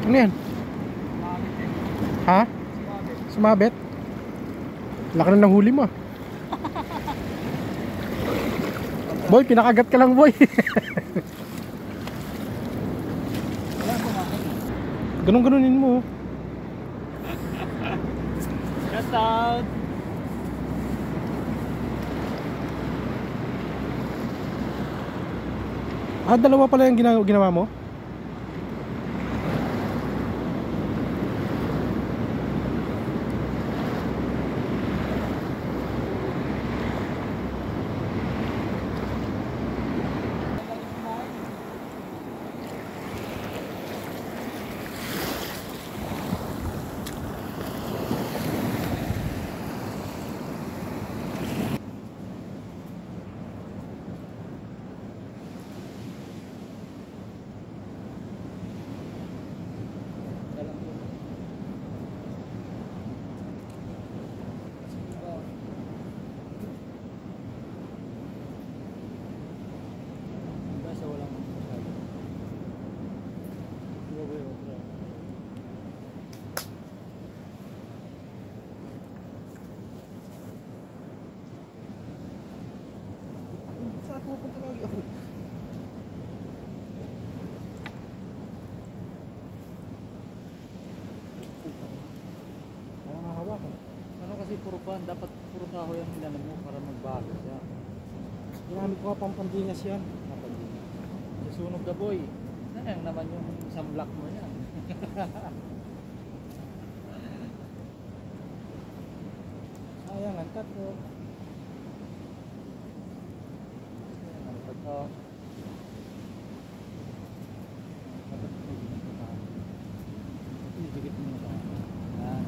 Ano yan? Ha? Sumabit? Laki na ng huli mo. Boy, pinakagat ka lang, boy. Ganun-ganunin mo. Shout out. Dalawa pala yung ginawa mo? Ano kasi puro pan, dapat puro kahoy ang nilanan mo para magbago siya. Ginamit ko nga pampandingas yan. Susunog ka boy. Sayang naman yung sunblock mo yan. Sayang, ang tatlo. Ang pagka dikit mo ba? Yan.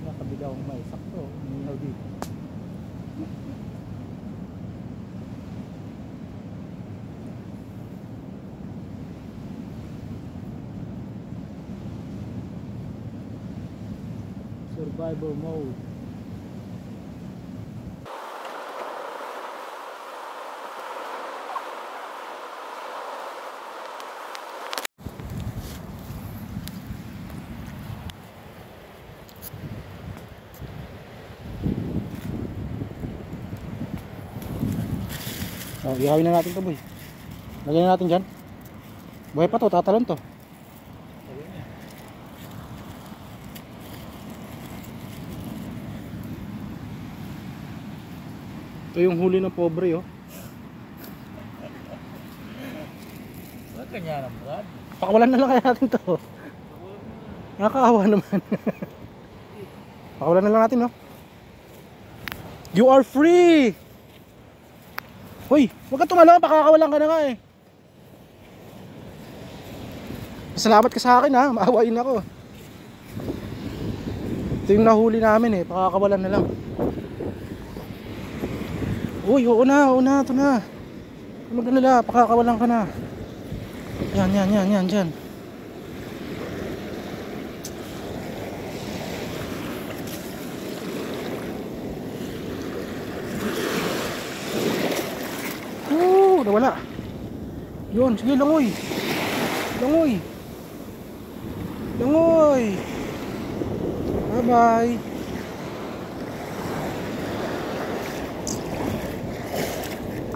Nakabila akong may sakto, umihaw dito. Survival mode. Ihawin na natin to, boy. Lagyan na natin dyan. Buhay pa to, tatalon to. Ito yung huli ng pobre, oh. Wala kanya ng brad. Pakawalan na lang kaya natin to. Nakakaawa naman. Pakawalan na lang natin, oh. You are free! Hoy, huwag ka tumalaw, pakakawalan ka na nga eh. Salamat ka sa akin ha, maawain ako. Ito yung nahuli namin eh, pakakawalan na lang. Uy, oo na, ito na. Mag-alala, pakakawalan ka na. Yan, dyan. Nawala. Yun, sige, langoy. Bye-bye.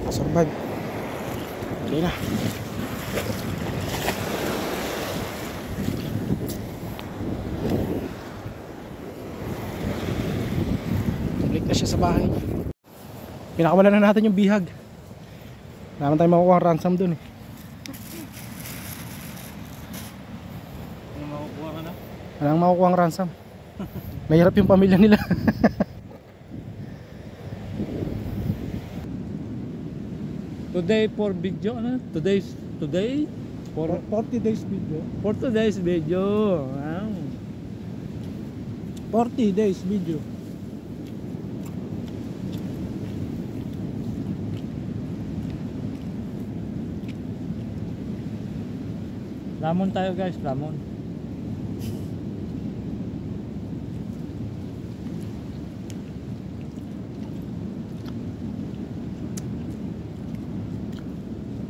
Survive. Okay na. Balik na siya sa bahay. Pinakawalan na natin yung bihag. Wala naman tayo makukuha ang ransom dun eh. Ano makukuha ka na? Walang makukuha ang ransom. Mahirap yung pamilya nila. Today for video, ano? Today for 40 days video. for today's video. Wow. 40 days video. Lamon tayo guys, lamon.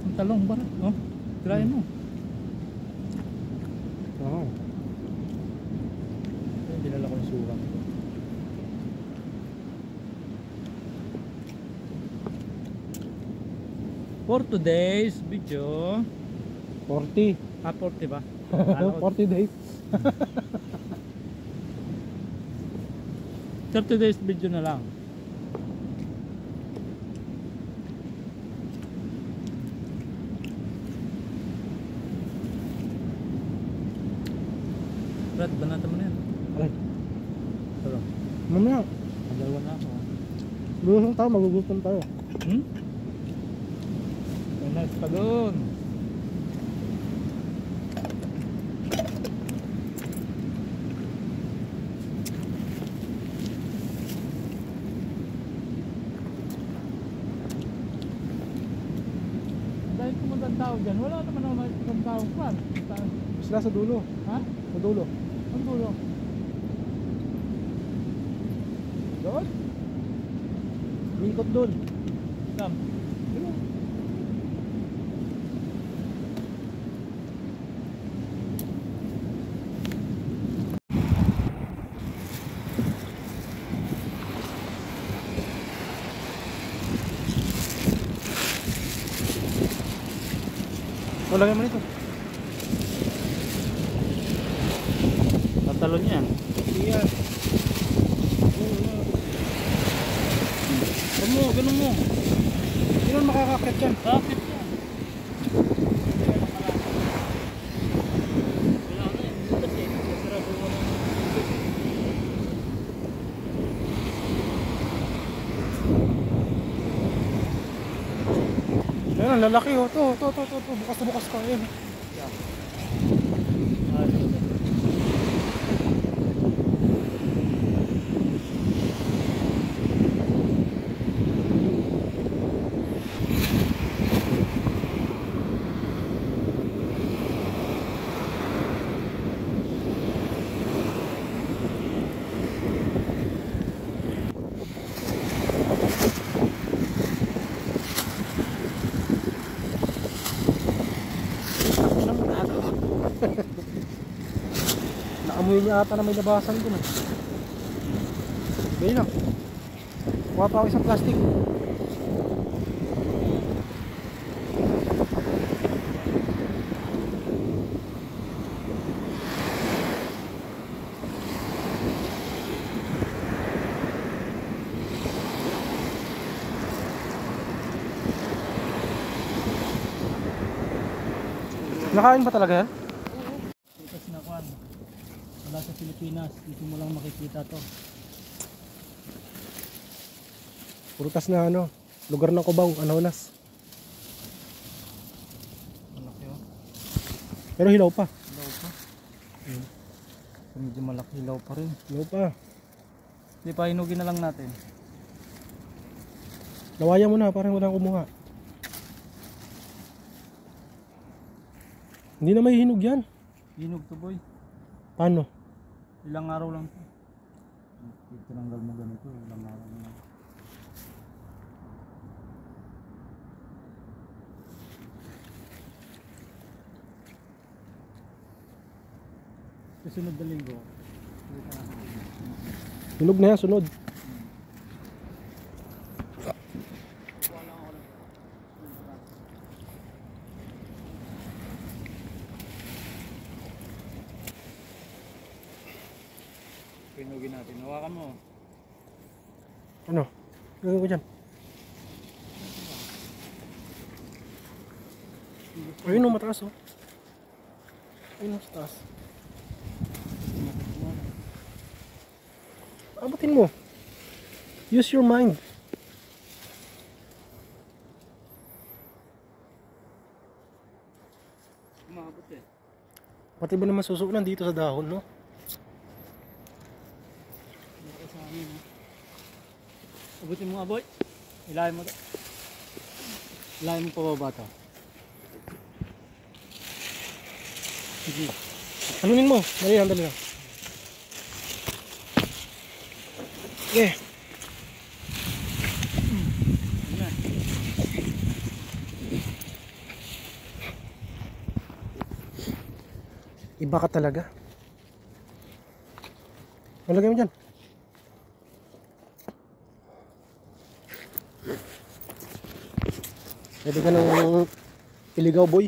Ang talong ba? Oh, try mo. Oo. Ayun, dinala ko yung suka. For today's video, 40. 40 ba? 40 days. 30 days video na lang. Brad, banatan mo na yan. Alay, Pero, mamaya. ang dalawa na ako. Gugutom tayo, magugutom tayo. May nice pa doon. Dahil pumunta ang tao dyan, wala naman ako makikita ang tao. Sila sa dulo. Ha? Sa dulo. Ang dulo. Doon? Ikot doon. Sam. Lagay mo nito. Tatalon yan. Iya. Ganun mo. Hindi naman makakakit yan. Bakit yan? Ayan, ang lalaki oh. To. Bukas na bukas ka. Ayan. Naamoy niya ata na may labasan dun. Gaya lang. Kuha pa ako isang plastic. Nakain ba talaga yan? Ito sinakuan. Wala sa Pilipinas. Dito mo lang makikita to. Prutas na ano, lugar ng Cubao, Anonas. Malaki oh. Pero hilaw pa. Hello pa. medyo malaki, hilaw pa rin. Ano pa? Hindi pa, hinugin na lang natin. Lawayan mo na, parang walang kumuha. Hindi na may hinog yan. Hinog to boy. Paano? Ilang araw lang to. Tinanggal mo ganito, ilang araw lang. Susunod na linggo. Hinog na yan, sunod. Hinugin natin. Hawakan mo. Ano? Gagawin ko dyan. Ayun o, mataas o. Ayun o, sa taas. Abutin mo. Use your mind. Umabot eh. Pati ba naman susuunan dito sa dahon, no? Abutin mo nga boy. Ilahin mo to. Ilahin mo pababa to. Sige. Talunin mo. Dali lang, dali lang. Okay. Ayan. Iba ka talaga. Malagay mo dyan. Pwede ka nang iligaw, boy.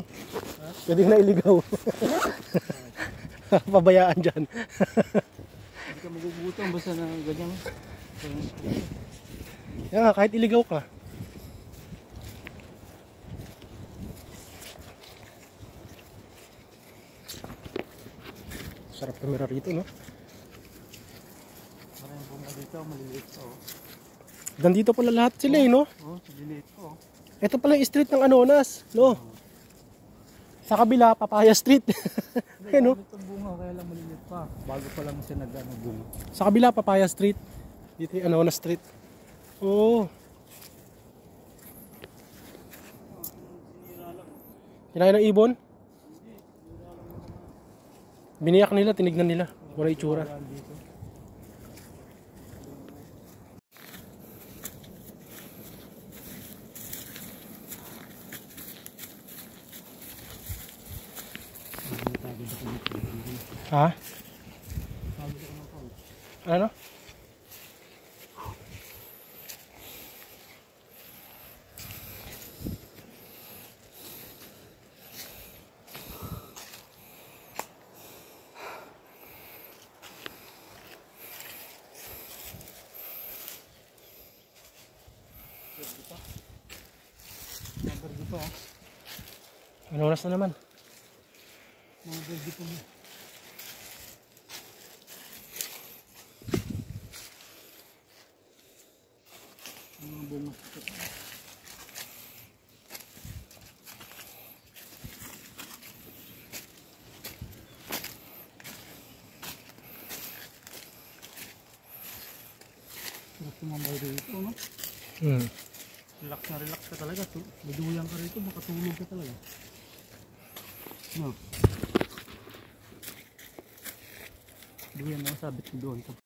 Pwede ka na iligaw. Pabayaan dyan. Hindi ka magugutom basta na ganyan. Yan nga, kahit iligaw ka. Sarap tumira rito, no? Maraming bunga dito, maliliit to. Nandito pala lahat sila, eh, no? Oh, maliliit to. Ito pala yung street ng Anonas, no? Sa kabila, Papaya Street. Ayun, no? Ito bunga, kaya lang maliliit pa. Bago pa lang siya nag-bunga. Sa kabila, Papaya Street. Dito yung Anonas Street. Oo. Kinain ng ibon? Biniyak nila, tinignan nila. Wala itsura. Dito. Ha? Ano? Verde pa. Ano oras na naman? Mga verde pa. Mga bunga. Sarap tumambay dito, no? Relax na relax ka talaga. Maduyan ka rito, makatulog ka talaga. No. Duyan na sabit ko doon.